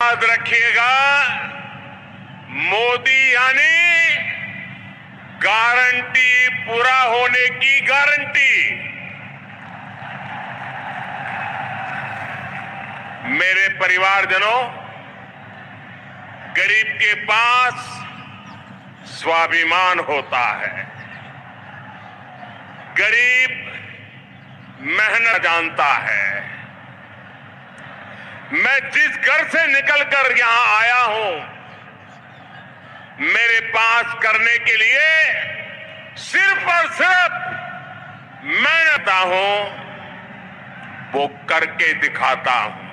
याद रखिएगा, मोदी यानी गारंटी पूरा होने की गारंटी। मेरे परिवारजनों, गरीब के पास स्वाभिमान होता है। गरीब मेहनत जानता है। मैं जिस घर से निकलकर यहां आया हूं, मेरे पास करने के लिए सिर्फ और सिर्फ मेहनत हूं, वो करके दिखाता हूं।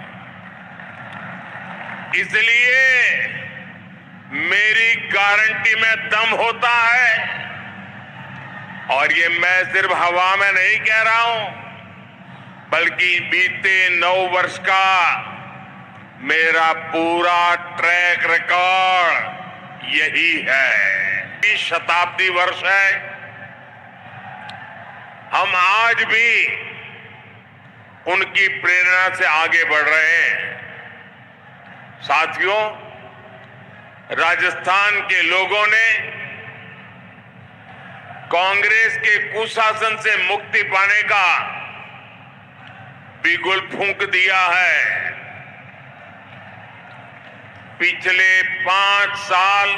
इसलिए मेरी गारंटी में दम होता है। और ये मैं सिर्फ हवा में नहीं कह रहा हूं, बल्कि बीते 9 वर्ष का मेरा पूरा ट्रैक रिकॉर्ड यही है। 20 शताब्दी वर्ष है। हम आज भी उनकी प्रेरणा से आगे बढ़ रहे हैं। साथियों, राजस्थान के लोगों ने कांग्रेस के कुशासन से मुक्ति पाने का बिगुल फूंक दिया है। पिछले 5 साल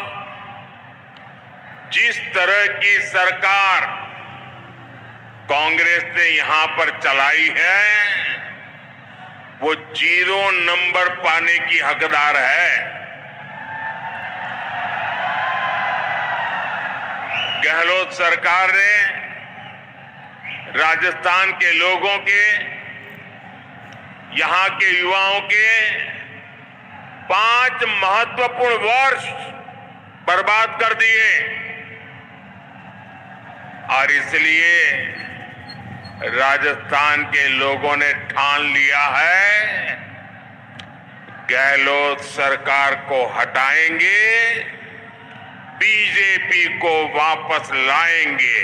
जिस तरह की सरकार कांग्रेस ने यहां पर चलाई है, वो 0 नंबर पाने की हकदार है। गहलोत सरकार ने राजस्थान के लोगों के, यहां के युवाओं के 5 महत्वपूर्ण वर्ष बर्बाद कर दिए। और इसलिए राजस्थान के लोगों ने ठान लिया है, गहलोत सरकार को हटाएंगे, बीजेपी को वापस लाएंगे।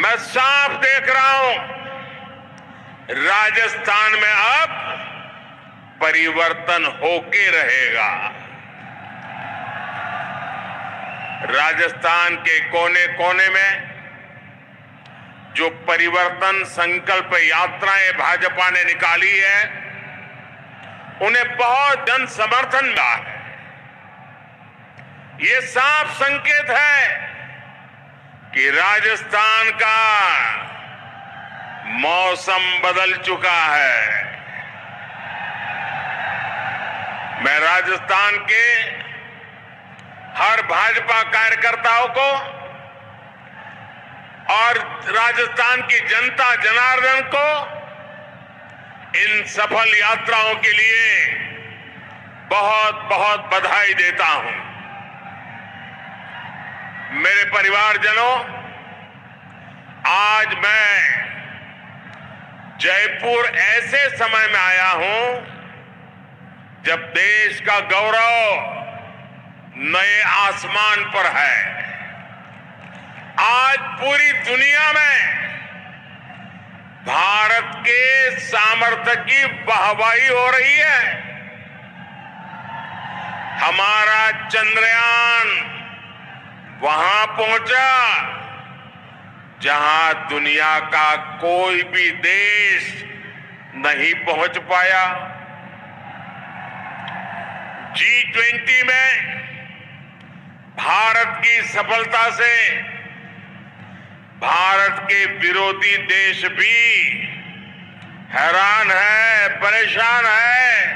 मैं साफ देख रहा हूं, राजस्थान में अब परिवर्तन होके रहेगा। राजस्थान के कोने कोने में जो परिवर्तन संकल्प यात्राएं भाजपा ने निकाली है, उन्हें बहुत जन समर्थन मिला है। ये साफ संकेत है कि राजस्थान का मौसम बदल चुका है। मैं राजस्थान के हर भाजपा कार्यकर्ताओं को और राजस्थान की जनता जनार्दन को इन सफल यात्राओं के लिए बहुत बहुत बधाई देता हूं। मेरे परिवारजनों, आज मैं जयपुर ऐसे समय में आया हूं जब देश का गौरव नए आसमान पर है। आज पूरी दुनिया में भारत के सामर्थ्य की वाहवाही हो रही है। हमारा चंद्रयान वहां पहुंचा जहां दुनिया का कोई भी देश नहीं पहुंच पाया। G20 में भारत की सफलता से भारत के विरोधी देश भी हैरान है, परेशान है।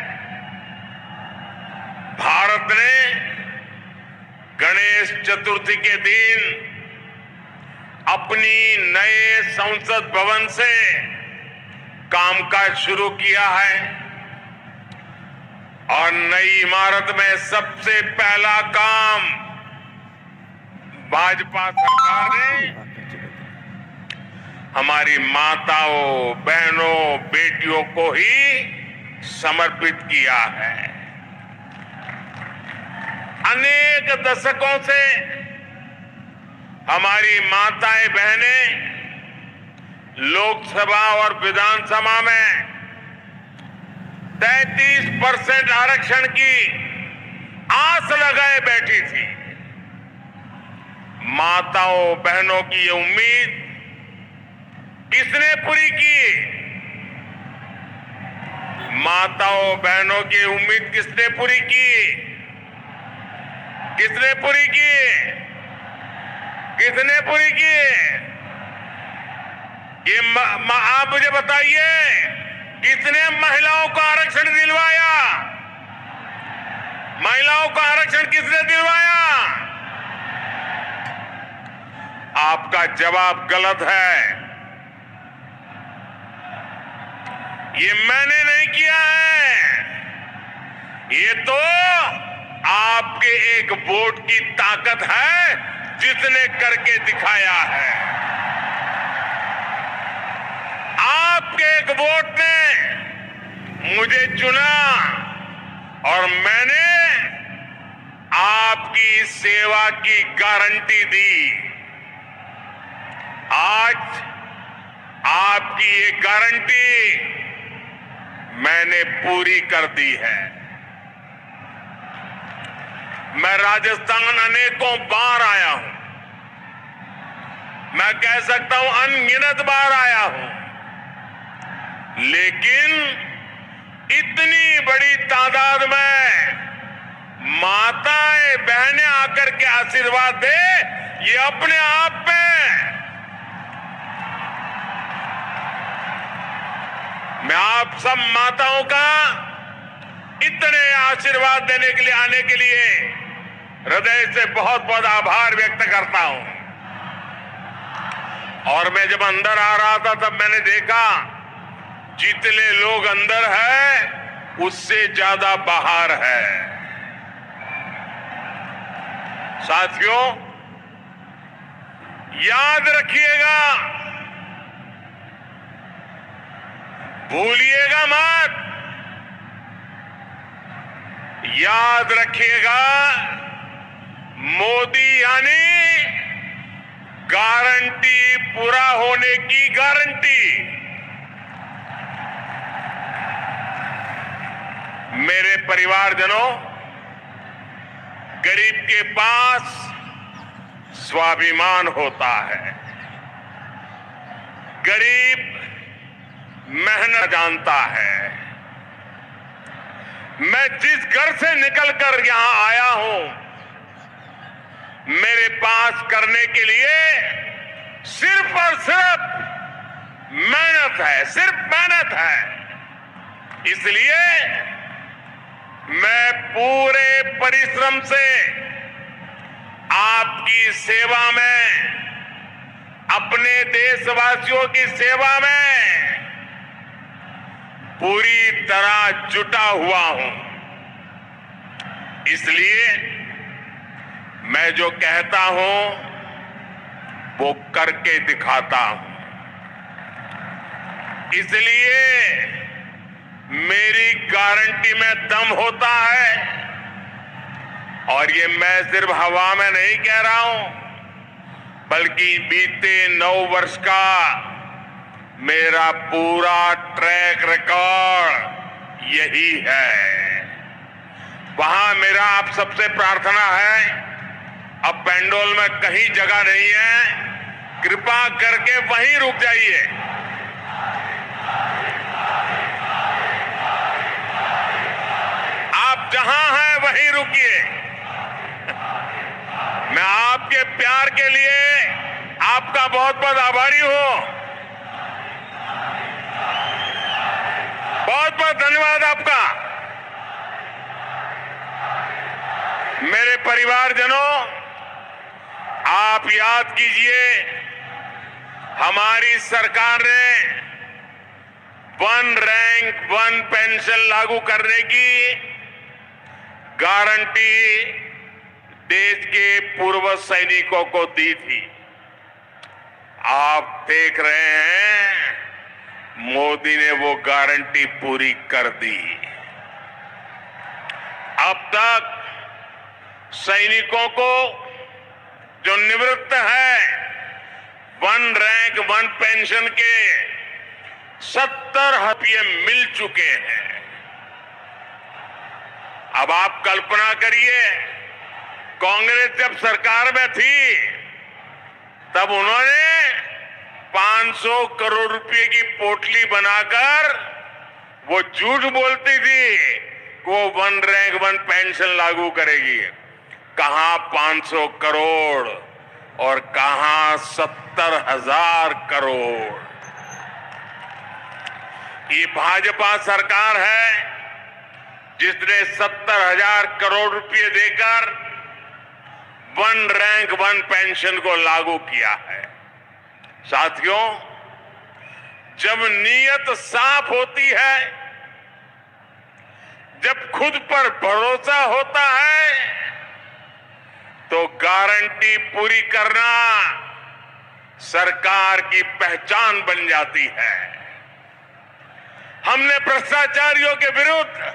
भारत ने गणेश चतुर्थी के दिन अपनी नए संसद भवन से कामकाज शुरू किया है और नई इमारत में सबसे पहला काम भाजपा सरकार ने हमारी माताओं, बहनों, बेटियों को ही समर्पित किया है। अनेक दशकों से हमारी माताएं, बहनें लोकसभा और विधानसभा में 33% आरक्षण की आस लगाए बैठी थी। माताओं बहनों की ये उम्मीद किसने पूरी की? माताओं बहनों की उम्मीद किसने पूरी की? किसने पूरी की? किसने पूरी की? ये आप मुझे बताइए, किसने महिलाओं को आरक्षण दिलवाया? महिलाओं को आरक्षण किसने दिलवाया? आपका जवाब गलत है। ये मैंने नहीं किया है, ये तो आपके एक वोट की ताकत है जिसने करके दिखाया है। आपके एक वोट ने मुझे चुना और मैंने आपकी सेवा की गारंटी दी। आज आपकी ये गारंटी मैंने पूरी कर दी है। मैं राजस्थान अनेकों बार आया हूं, मैं कह सकता हूं अनगिनत बार आया हूं, लेकिन इतनी बड़ी तादाद में माताएं बहनें आकर के आशीर्वाद दे, ये अपने आप में मैं आप सब माताओं का इतने आशीर्वाद देने के लिए आने के लिए हृदय से बहुत बहुत आभार व्यक्त करता हूं। और मैं जब अंदर आ रहा था तब मैंने देखा जितने लोग अंदर है उससे ज्यादा बाहर है। साथियों, याद रखिएगा, भूलिएगा मत, याद रखिएगा, मोदी यानी गारंटी पूरा होने की गारंटी। मेरे परिवारजनों, गरीब के पास स्वाभिमान होता है। गरीब मेहनत जानता है। मैं जिस घर से निकलकर यहां आया हूं, मेरे पास करने के लिए सिर्फ और सिर्फ मेहनत है, सिर्फ मेहनत है। इसलिए मैं पूरे परिश्रम से आपकी सेवा में, अपने देशवासियों की सेवा में पूरी तरह जुटा हुआ हूं। इसलिए मैं जो कहता हूं वो करके दिखाता हूं। इसलिए मेरी गारंटी में दम होता है, और ये मैं सिर्फ हवा में नहीं कह रहा हूं, बल्कि बीते 9 वर्ष का मेरा पूरा ट्रैक रिकॉर्ड यही है। वहां मेरा आप सबसे प्रार्थना है, अब पेंडोल में कहीं जगह नहीं है, कृपा करके वहीं रुक जाइए। आप जहां हैं वहीं रुकिए। मैं आपके प्यार के लिए आपका बहुत बहुत आभारी हूं। बहुत बहुत धन्यवाद आपका। मेरे परिवारजनों, आप याद कीजिए, हमारी सरकार ने वन रैंक वन पेंशन लागू करने की गारंटी देश के पूर्व सैनिकों को दी थी। आप देख रहे हैं, मोदी ने वो गारंटी पूरी कर दी। अब तक सैनिकों को जो निवृत्त है वन रैंक वन पेंशन के 70 रुपये मिल चुके हैं। अब आप कल्पना करिए, कांग्रेस जब सरकार में थी तब उन्होंने 500 करोड़ रुपए की पोटली बनाकर वो झूठ बोलती थी कि वो वन रैंक वन पेंशन लागू करेगी। कहां 500 करोड़ और कहां 70,000 करोड़। ये भाजपा सरकार है जिसने 70,000 करोड़ रुपए देकर वन रैंक वन पेंशन को लागू किया है। साथियों, जब नीयत साफ होती है, जब खुद पर भरोसा होता है, तो गारंटी पूरी करना सरकार की पहचान बन जाती है। हमने भ्रष्टाचारियों के विरुद्ध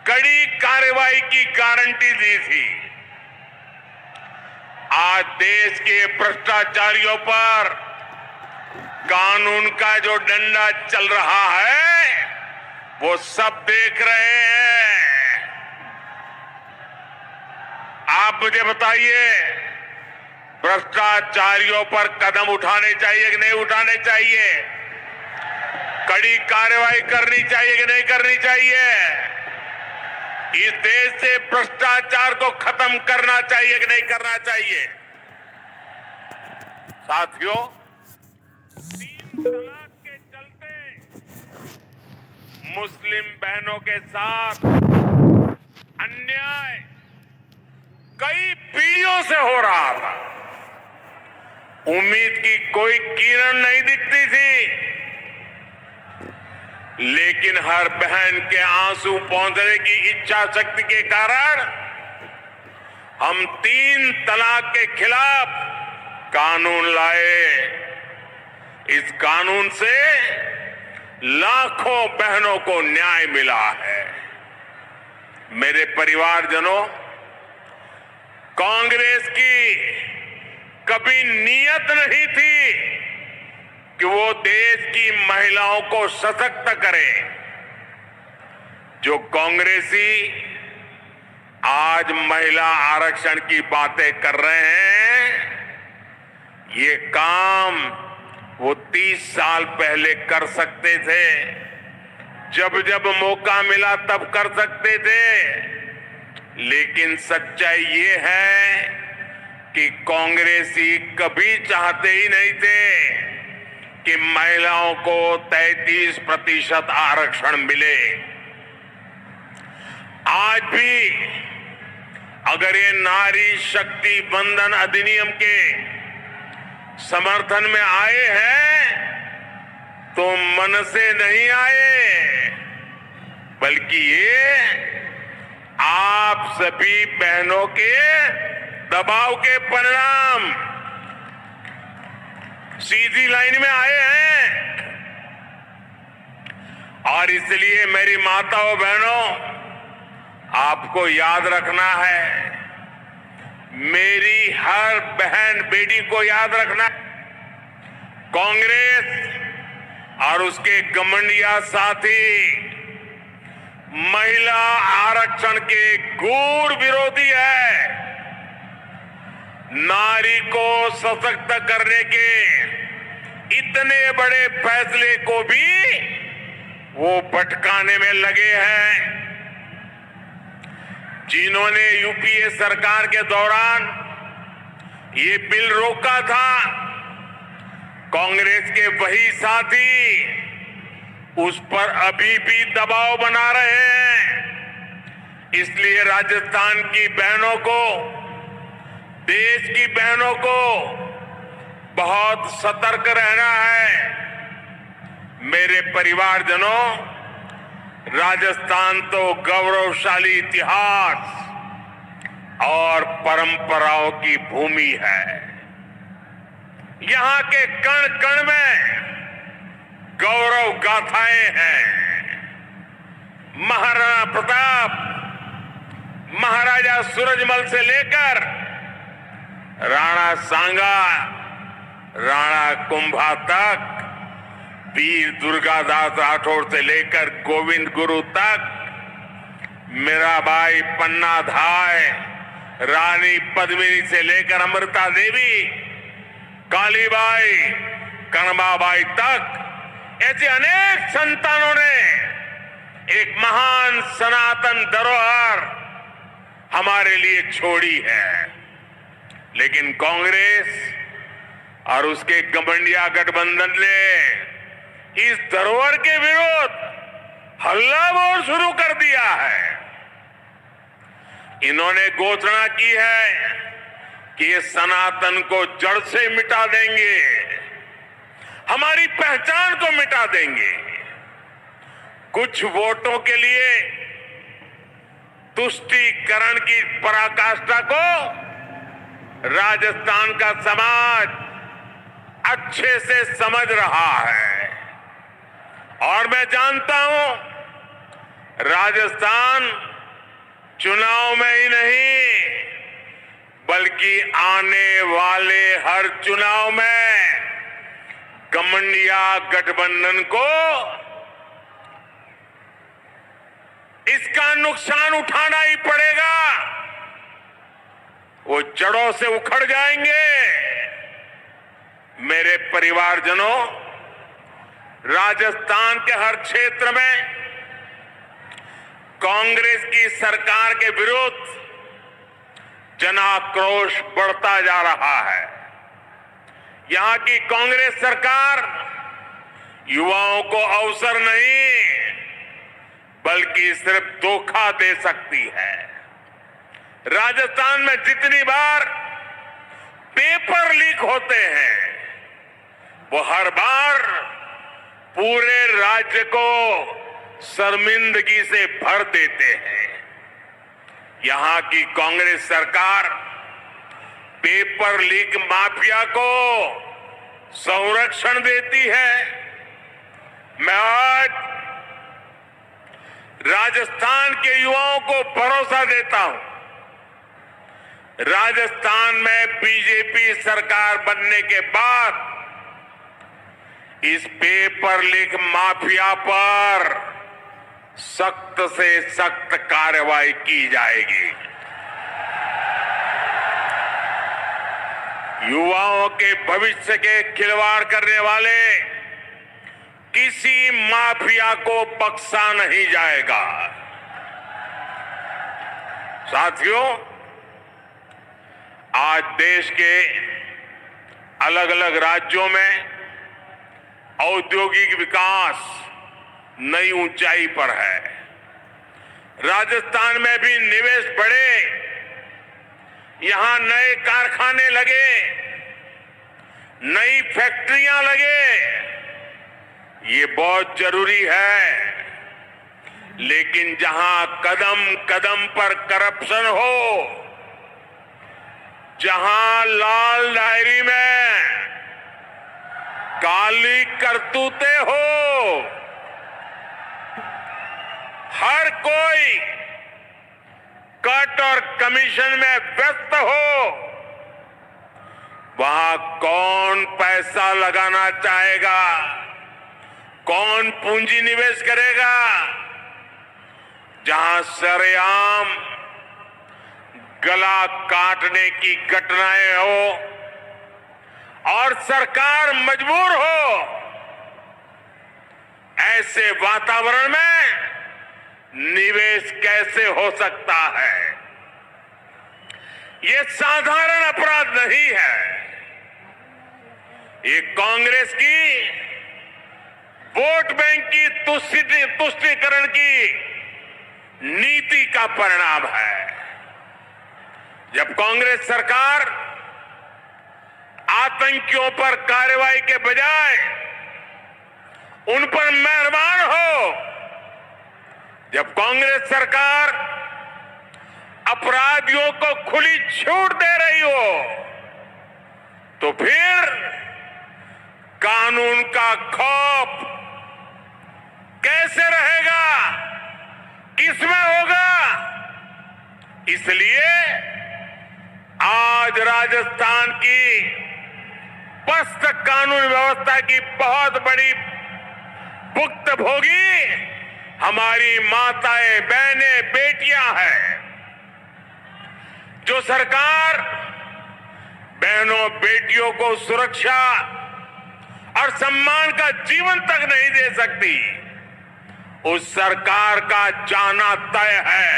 कड़ी कार्रवाई की गारंटी दी थी। आज देश के भ्रष्टाचारियों पर कानून का जो डंडा चल रहा है वो सब देख रहे हैं। आप मुझे बताइए, भ्रष्टाचारियों पर कदम उठाने चाहिए कि नहीं उठाने चाहिए? कड़ी कार्रवाई करनी चाहिए कि नहीं करनी चाहिए? इस देश से भ्रष्टाचार को खत्म करना चाहिए कि नहीं करना चाहिए? साथियों, 3 तलाक के चलते मुस्लिम बहनों के साथ अन्याय कई पीढ़ियों से हो रहा था। उम्मीद की कोई किरण नहीं दिखती थी, लेकिन हर बहन के आंसू पोंछने की इच्छा शक्ति के कारण हम 3 तलाक के खिलाफ कानून लाए। इस कानून से लाखों बहनों को न्याय मिला है। मेरे परिवारजनों, कांग्रेस की कभी नीयत नहीं थी कि वो देश की महिलाओं को सशक्त करे। जो कांग्रेसी आज महिला आरक्षण की बातें कर रहे हैं, ये काम वो 30 साल पहले कर सकते थे। जब जब मौका मिला तब कर सकते थे। लेकिन सच्चाई ये है कि कांग्रेसी कभी चाहते ही नहीं थे कि महिलाओं को 33% आरक्षण मिले। आज भी अगर ये नारी शक्ति बंधन अधिनियम के समर्थन में आए हैं तो मन से नहीं आए, बल्कि ये आप सभी बहनों के दबाव के परिणाम सीधी लाइन में आए हैं। और इसलिए मेरी माताओं बहनों, आपको याद रखना है, मेरी हर बहन बेटी को याद रखना। कांग्रेस और उसके गमंडिया साथी महिला आरक्षण के घोर विरोधी है। नारी को सशक्त करने के इतने बड़े फैसले को भी वो भटकाने में लगे हैं। जिन्होंने यूपीए सरकार के दौरान ये बिल रोका था, कांग्रेस के वही साथी उस पर अभी भी दबाव बना रहे हैं। इसलिए राजस्थान की बहनों को, देश की बहनों को बहुत सतर्क रहना है। मेरे परिवारजनों, राजस्थान तो गौरवशाली इतिहास और परंपराओं की भूमि है। यहां के कण कण में गौरव गाथाएं हैं। महाराणा प्रताप, महाराजा सूरजमल से लेकर राणा सांगा, राणा कुंभा तक, वीर दुर्गादास राठौर से लेकर गोविंद गुरु तक, मीराबाई पन्ना धाय, रानी पद्मिनी से लेकर अमृता देवी, कालीबाई, कनबाबाई तक ऐसे अनेक संतानों ने एक महान सनातन धरोहर हमारे लिए छोड़ी है। लेकिन कांग्रेस और उसके गठबंधन गठबंधन ने इस धरोहर के विरुद्ध हल्ला बोल शुरू कर दिया है। इन्होंने घोषणा की है कि ये सनातन को जड़ से मिटा देंगे, हमारी पहचान को मिटा देंगे। कुछ वोटों के लिए तुष्टीकरण की पराकाष्ठा को राजस्थान का समाज अच्छे से समझ रहा है और मैं जानता हूं राजस्थान चुनाव में ही नहीं बल्कि आने वाले हर चुनाव में गठबंधन गठबंधन को इसका नुकसान उठाना ही पड़ेगा। वो जड़ों से उखड़ जाएंगे। मेरे परिवारजनों, राजस्थान के हर क्षेत्र में कांग्रेस की सरकार के विरुद्ध जनाक्रोश बढ़ता जा रहा है। यहां की कांग्रेस सरकार युवाओं को अवसर नहीं बल्कि सिर्फ धोखा दे सकती है। राजस्थान में जितनी बार पेपर लीक होते हैं वो हर बार पूरे राज्य को शर्मिंदगी से भर देते हैं। यहां की कांग्रेस सरकार पेपर लीक माफिया को संरक्षण देती है। मैं आज राजस्थान के युवाओं को भरोसा देता हूं, राजस्थान में बीजेपी सरकार बनने के बाद इस पेपर लीक माफिया पर सख्त से सख्त कार्रवाई की जाएगी। युवाओं के भविष्य के खिलवाड़ करने वाले किसी माफिया को बख्शा नहीं जाएगा। साथियों, आज देश के अलग अलग राज्यों में औद्योगिक विकास नई ऊंचाई पर है। राजस्थान में भी निवेश बढ़े, यहां नए कारखाने लगे, नई फैक्ट्रियां लगे, ये बहुत जरूरी है। लेकिन जहां कदम कदम पर करप्शन हो, जहां लाल डायरी में काली करतूतें हो, हर कोई कट और कमीशन में व्यस्त हो, वहां कौन पैसा लगाना चाहेगा, कौन पूंजी निवेश करेगा? जहां सरेआम गला काटने की घटनाएं हो और सरकार मजबूर हो, ऐसे वातावरण में निवेश कैसे हो सकता है? ये साधारण अपराध नहीं है। ये कांग्रेस की वोट बैंक की तुष्टीकरण की नीति का परिणाम है। जब कांग्रेस सरकार आतंकियों पर कार्रवाई के बजाय उन पर मेहरबान हो, जब कांग्रेस सरकार अपराधियों को खुली छूट दे रही हो, तो फिर कानून का खौफ कैसे रहेगा, किसमें होगा? इसलिए आज राजस्थान की पस्त कानून व्यवस्था की बहुत बड़ी भुक्तभोगी हमारी माताएं, बहनें, बेटियां हैं। जो सरकार बहनों, बेटियों को सुरक्षा और सम्मान का जीवन तक नहीं दे सकती, उस सरकार का जाना तय है।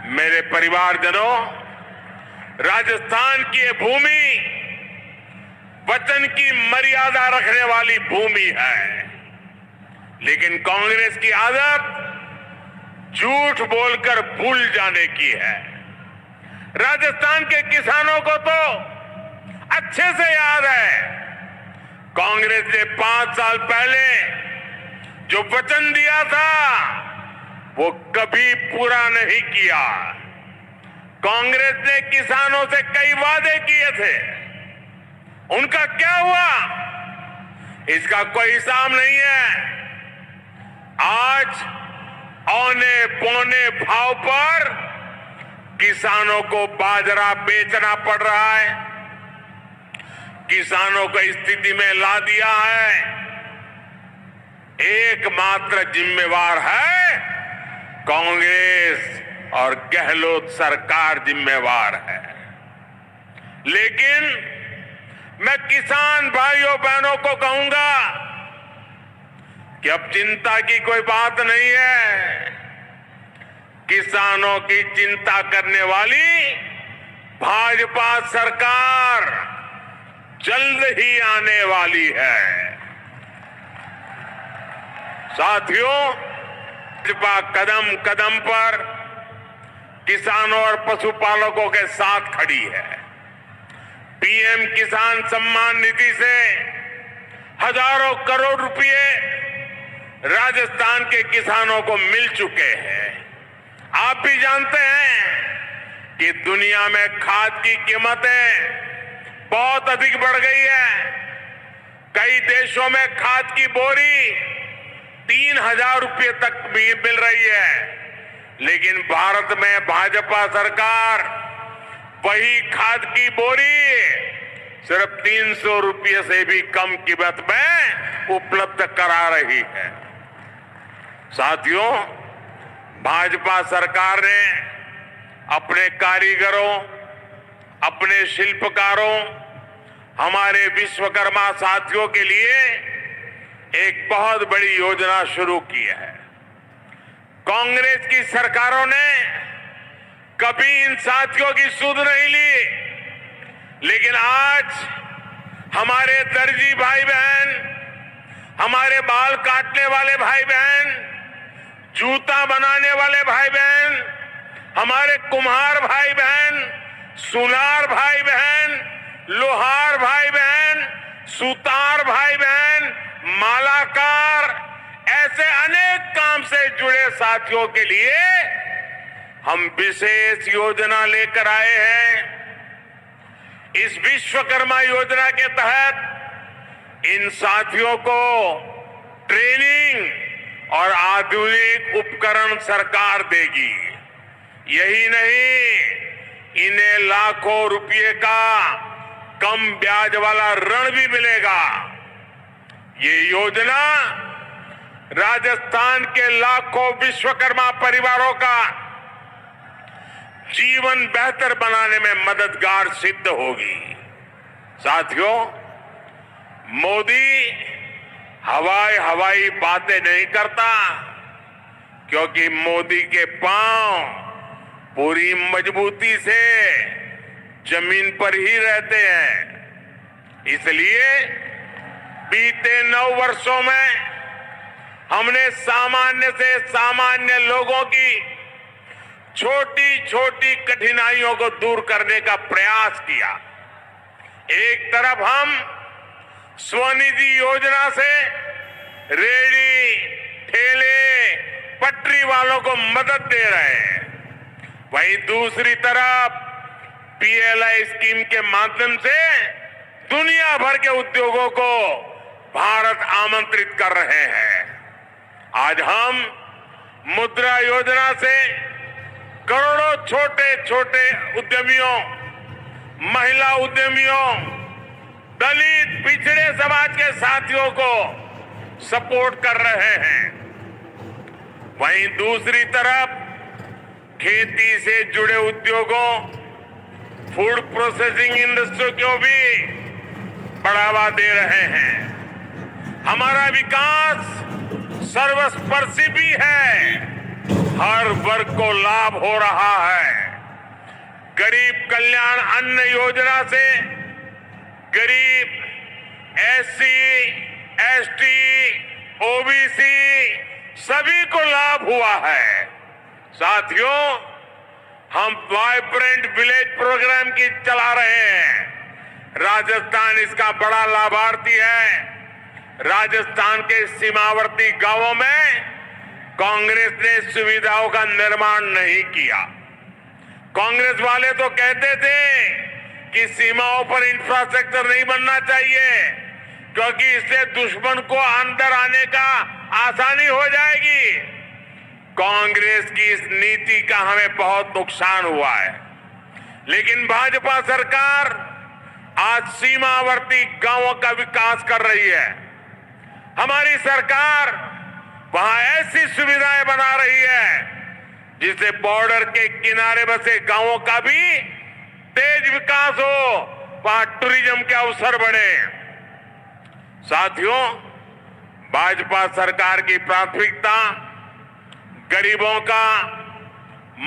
मेरे परिवारजनों, राजस्थान की ये भूमि वचन की मर्यादा रखने वाली भूमि है, लेकिन कांग्रेस की आदत झूठ बोलकर भूल जाने की है। राजस्थान के किसानों को तो अच्छे से याद है, कांग्रेस ने 5 साल पहले जो वचन दिया था वो कभी पूरा नहीं किया। कांग्रेस ने किसानों से कई वादे किए थे, उनका क्या हुआ इसका कोई हिसाब नहीं है। आज औने पौने भाव पर किसानों को बाजरा बेचना पड़ रहा है, किसानों को इस स्थिति में ला दिया है। एकमात्र जिम्मेवार है कांग्रेस और गहलोत सरकार जिम्मेवार है। लेकिन मैं किसान भाइयों बहनों को कहूंगा कि अब चिंता की कोई बात नहीं है। किसानों की चिंता करने वाली भाजपा सरकार जल्द ही आने वाली है। साथियों, भाजपा कदम कदम पर किसानों और पशुपालकों के साथ खड़ी है। पीएम किसान सम्मान निधि से हजारों करोड़ रुपए राजस्थान के किसानों को मिल चुके हैं। आप भी जानते हैं कि दुनिया में खाद की कीमतें बहुत अधिक बढ़ गई है। कई देशों में खाद की बोरी 3,000 रुपये तक भी मिल रही है, लेकिन भारत में भाजपा सरकार वही खाद की बोरी सिर्फ 300 रुपये से भी कम कीमत में उपलब्ध करा रही है। साथियों, भाजपा सरकार ने अपने कारीगरों, अपने शिल्पकारों, हमारे विश्वकर्मा साथियों के लिए एक बहुत बड़ी योजना शुरू की है। कांग्रेस की सरकारों ने कभी इन साथियों की सुध नहीं ली, लेकिन आज हमारे दर्जी भाई बहन, हमारे बाल काटने वाले भाई बहन, जूता बनाने वाले भाई बहन, हमारे कुम्हार भाई बहन, सुनार भाई बहन, लोहार भाई बहन, सुतार भाई बहन, मालाकार, ऐसे अनेक काम से जुड़े साथियों के लिए हम विशेष योजना लेकर आए हैं। इस विश्वकर्मा योजना के तहत इन साथियों को ट्रेनिंग और आधुनिक उपकरण सरकार देगी। यही नहीं, इन्हें लाखों रुपए का कम ब्याज वाला ऋण भी मिलेगा। ये योजना राजस्थान के लाखों विश्वकर्मा परिवारों का जीवन बेहतर बनाने में मददगार सिद्ध होगी। साथियों, मोदी हवाई बातें नहीं करता, क्योंकि मोदी के पांव पूरी मजबूती से जमीन पर ही रहते हैं। इसलिए बीते 9 वर्षों में हमने सामान्य से सामान्य लोगों की छोटी छोटी कठिनाइयों को दूर करने का प्रयास किया। एक तरफ हम स्वनिधि योजना से रेहड़ी, ठेले, पटरी वालों को मदद दे रहे हैं, वहीं दूसरी तरफ पीएलआई स्कीम के माध्यम से दुनिया भर के उद्योगों को भारत आमंत्रित कर रहे हैं। आज हम मुद्रा योजना से करोड़ों छोटे छोटे उद्यमियों, महिला उद्यमियों, दलित पिछड़े समाज के साथियों को सपोर्ट कर रहे हैं। वहीं दूसरी तरफ खेती से जुड़े उद्योगों, फूड प्रोसेसिंग इंडस्ट्री को भी बढ़ावा दे रहे हैं। हमारा विकास सर्वस्पर्शी भी है, हर वर्ग को लाभ हो रहा है। गरीब कल्याण अन्न योजना से गरीब, एससी, एसटी, ओबीसी सभी को लाभ हुआ है। साथियों, हम वाइब्रेंट विलेज प्रोग्राम की चला रहे हैं। राजस्थान इसका बड़ा लाभार्थी है। राजस्थान के सीमावर्ती गांवों में कांग्रेस ने सुविधाओं का निर्माण नहीं किया। कांग्रेस वाले तो कहते थे कि सीमाओं पर इंफ्रास्ट्रक्चर नहीं बनना चाहिए क्योंकि इससे दुश्मन को अंदर आने का आसानी हो जाएगी। कांग्रेस की इस नीति का हमें बहुत नुकसान हुआ है। लेकिन भाजपा सरकार आज सीमावर्ती गांवों का विकास कर रही है। हमारी सरकार वहां ऐसी सुविधाएं बना रही है जिससे बॉर्डर के किनारे बसे गांवों का भी तेज विकास हो, वहां टूरिज्म के अवसर बढ़े। साथियों, भाजपा सरकार की प्राथमिकता गरीबों का,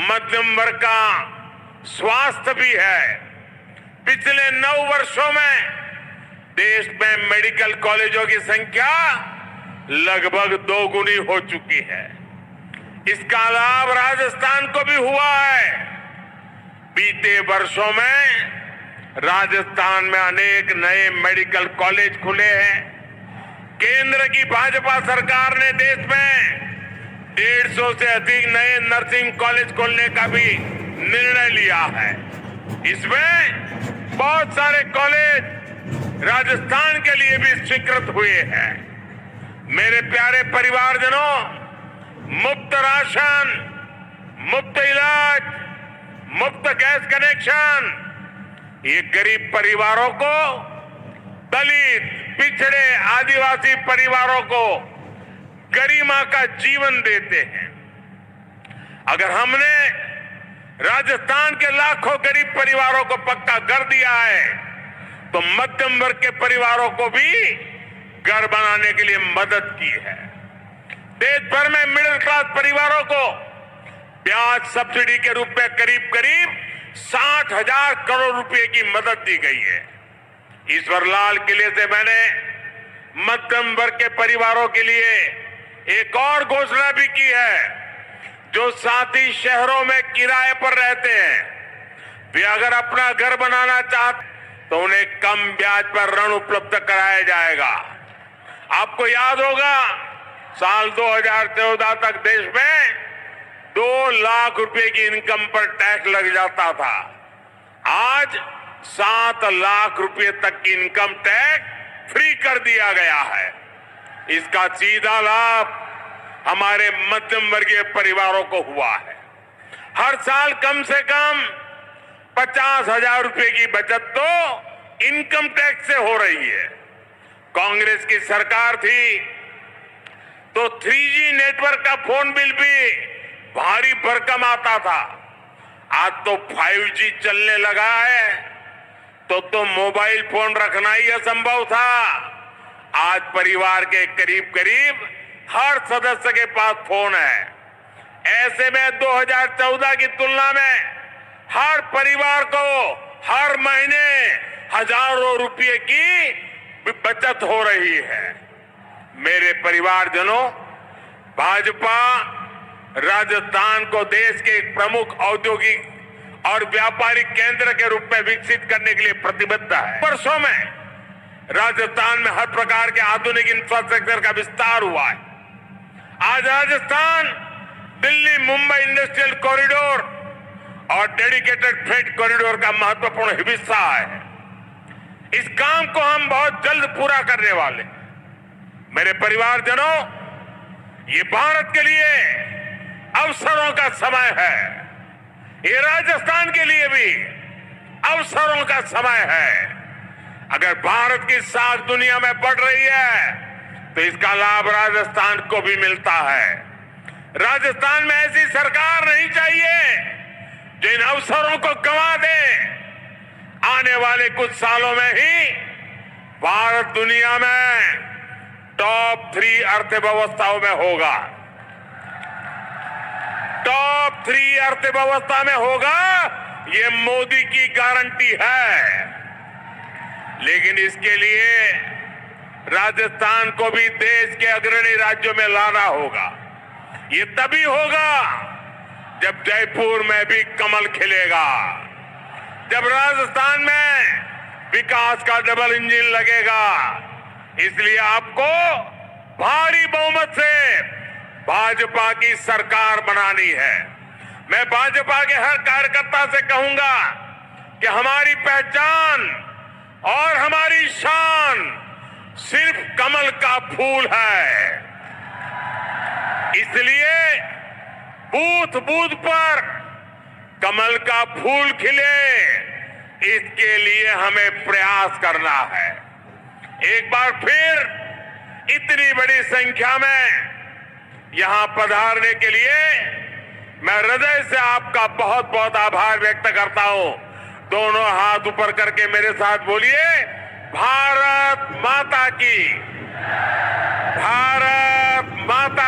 मध्यम वर्ग का स्वास्थ्य भी है। पिछले 9 वर्षों में देश में मेडिकल कॉलेजों की संख्या लगभग 2 गुनी हो चुकी है। इसका लाभ राजस्थान को भी हुआ है। बीते वर्षों में राजस्थान में अनेक नए मेडिकल कॉलेज खुले हैं। केंद्र की भाजपा सरकार ने देश में 150 से अधिक नए नर्सिंग कॉलेज खोलने का भी निर्णय लिया है। इसमें बहुत सारे कॉलेज राजस्थान के लिए भी स्वीकृत हुए हैं। मेरे प्यारे परिवारजनों, मुफ्त राशन, मुफ्त इलाज, मुफ्त गैस कनेक्शन, ये गरीब परिवारों को, दलित, पिछड़े, आदिवासी परिवारों को गरिमा का जीवन देते हैं। अगर हमने राजस्थान के लाखों गरीब परिवारों को पक्का घर दिया है तो मध्यम वर्ग के परिवारों को भी घर बनाने के लिए मदद की है। देश भर में मिडिल क्लास परिवारों को ब्याज सब्सिडी के रूप में करीब करीब 60,000 करोड़ रुपए की मदद दी गई है। ईश्वर लाल किले से मैंने मध्यम वर्ग के परिवारों के लिए एक और घोषणा भी की है। जो साथी शहरों में किराए पर रहते हैं, वे अगर अपना घर बनाना चाहते तो उन्हें कम ब्याज पर ऋण उपलब्ध कराया जाएगा। आपको याद होगा, साल 2014 तक देश में 2 लाख रुपए की इनकम पर टैक्स लग जाता था। आज 7 लाख रुपए तक की इनकम टैक्स फ्री कर दिया गया है। इसका सीधा लाभ हमारे मध्यम वर्गीय परिवारों को हुआ है। हर साल कम से कम 50,000 रुपए की बचत तो इनकम टैक्स से हो रही है। कांग्रेस की सरकार थी तो 3G नेटवर्क का फोन बिल भी भारी भरकम आता था। आज तो 5G चलने लगा है तो मोबाइल फोन रखना ही असंभव था। आज परिवार के करीब करीब हर सदस्य के पास फोन है। ऐसे में 2014 की तुलना में हर परिवार को हर महीने हजारों रुपए की बचत हो रही है। मेरे परिवारजनों, भाजपा राजस्थान को देश के एक प्रमुख औद्योगिक और व्यापारिक केंद्र के रूप में विकसित करने के लिए प्रतिबद्ध है। वर्षों में राजस्थान में हर प्रकार के आधुनिक इंफ्रास्ट्रक्चर का विस्तार हुआ है। आज राजस्थान दिल्ली मुंबई इंडस्ट्रियल कॉरिडोर और डेडिकेटेड फ्रेट कॉरिडोर का महत्वपूर्ण हिस्सा है। इस काम को हम बहुत जल्द पूरा करने वाले। मेरे परिवारजनों, ये भारत के लिए अवसरों का समय है। ये राजस्थान के लिए भी अवसरों का समय है। अगर भारत की साख दुनिया में बढ़ रही है तो इसका लाभ राजस्थान को भी मिलता है। राजस्थान में ऐसी सरकार नहीं चाहिए जो इन अवसरों को गंवा दे। आने वाले कुछ सालों में ही भारत दुनिया में टॉप 3 अर्थव्यवस्थाओं में होगा। टॉप 3 अर्थव्यवस्था में होगा, ये मोदी की गारंटी है। लेकिन इसके लिए राजस्थान को भी देश के अग्रणी राज्यों में लाना होगा। ये तभी होगा जब जयपुर में भी कमल खिलेगा, जब राजस्थान में विकास का डबल इंजन लगेगा। इसलिए आपको भारी बहुमत से भाजपा की सरकार बनानी है। मैं भाजपा के हर कार्यकर्ता से कहूंगा कि हमारी पहचान और हमारी शान सिर्फ कमल का फूल है। इसलिए बूथ बूथ पर कमल का फूल खिले, इसके लिए हमें प्रयास करना है। एक बार फिर इतनी बड़ी संख्या में यहां पधारने के लिए मैं हृदय से आपका बहुत बहुत आभार व्यक्त करता हूं। दोनों हाथ ऊपर करके मेरे साथ बोलिए, भारत माता की, भारत माता